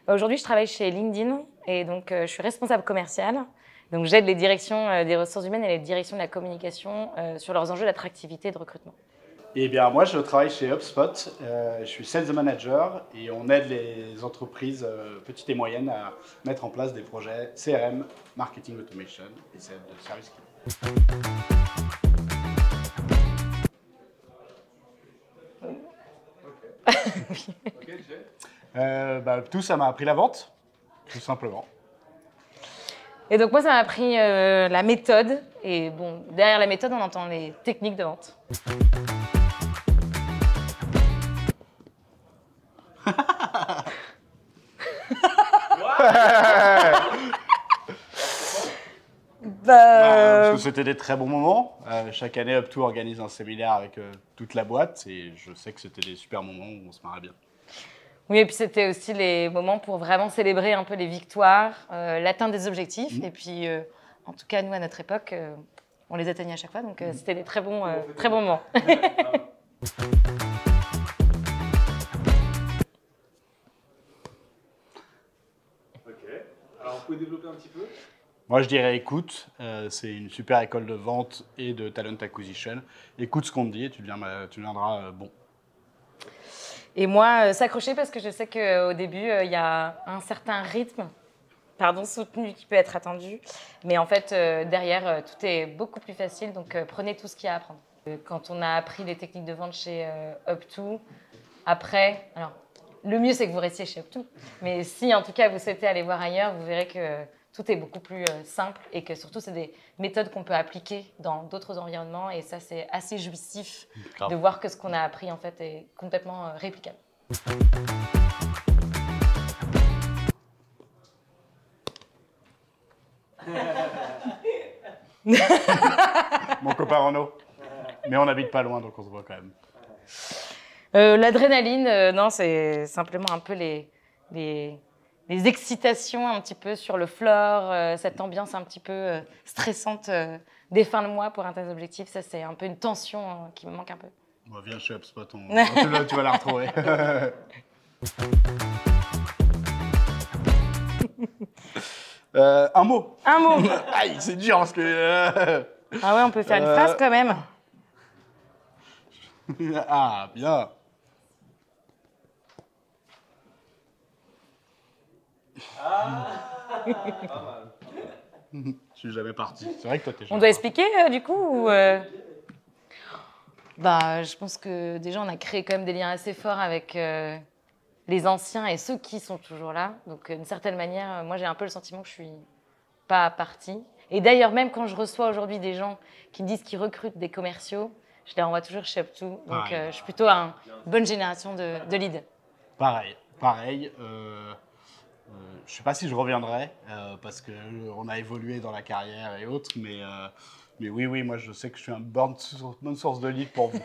Aujourd'hui, je travaille chez LinkedIn et donc je suis responsable commerciale. Donc j'aide les directions des ressources humaines et les directions de la communication sur leurs enjeux d'attractivité et de recrutement. Eh bien, moi, je travaille chez HubSpot. Je suis sales manager et on aide les entreprises petites et moyennes à mettre en place des projets CRM, marketing automation et de service client. Tout, ça m'a appris la vente, tout simplement. Et donc moi, ça m'a appris la méthode. Et bon, derrière la méthode, on entend les techniques de vente. Parce que c'était des très bons moments. Chaque année, Up2 organise un séminaire avec toute la boîte et je sais que c'était des super moments où on se marrait bien. Oui, et puis c'était aussi les moments pour vraiment célébrer un peu les victoires, l'atteinte des objectifs. Et puis, en tout cas, nous, à notre époque, on les atteignait à chaque fois. Donc, c'était des très bons moments. Ok. Alors, vous pouvez développer un petit peu? Moi, je dirais écoute. C'est une super école de vente et de talent acquisition. Écoute ce qu'on te dit et tu deviendras bon. Et moi, s'accrocher parce que je sais qu'au début, il y a un certain rythme, soutenu qui peut être attendu. Mais en fait, derrière, tout est beaucoup plus facile. Donc, prenez tout ce qu'il y a à apprendre. Quand on a appris les techniques de vente chez Up2, après, alors, le mieux, c'est que vous restiez chez Up2. Mais si, en tout cas, vous souhaitez aller voir ailleurs, vous verrez que tout est beaucoup plus simple et que surtout, c'est des méthodes qu'on peut appliquer dans d'autres environnements. Et ça, c'est assez jouissif de voir que ce qu'on a appris, en fait, est complètement réplicable. Mon copain Renaud. Mais on n'habite pas loin, donc on se voit quand même. L'adrénaline, non, c'est simplement un peu les excitations un petit peu sur le floor, cette ambiance un petit peu stressante des fins de mois pour atteindre des objectifs. Ça, c'est un peu une tension qui me manque un peu. Bon, viens chez HubSpot, tu vas la retrouver. Un mot. Un mot. Aïe, c'est dur parce que... Ah ouais, on peut faire une phrase quand même. Ah, bien. Je suis jamais parti. C'est vrai que toi, t'es jamais On doit parti. expliquer du coup ou je pense que déjà, on a créé quand même des liens assez forts avec les anciens et ceux qui sont toujours là. Donc, d'une certaine manière, moi, j'ai un peu le sentiment que je suis pas partie. Et d'ailleurs, même quand je reçois aujourd'hui des gens qui me disent qu'ils recrutent des commerciaux, je les renvoie toujours chez Up2. Donc, je suis plutôt à une bonne génération de leads. Pareil. Je sais pas si je reviendrai parce qu'on a évolué dans la carrière et autres, mais oui, moi je sais que je suis une bonne source de lead pour vous.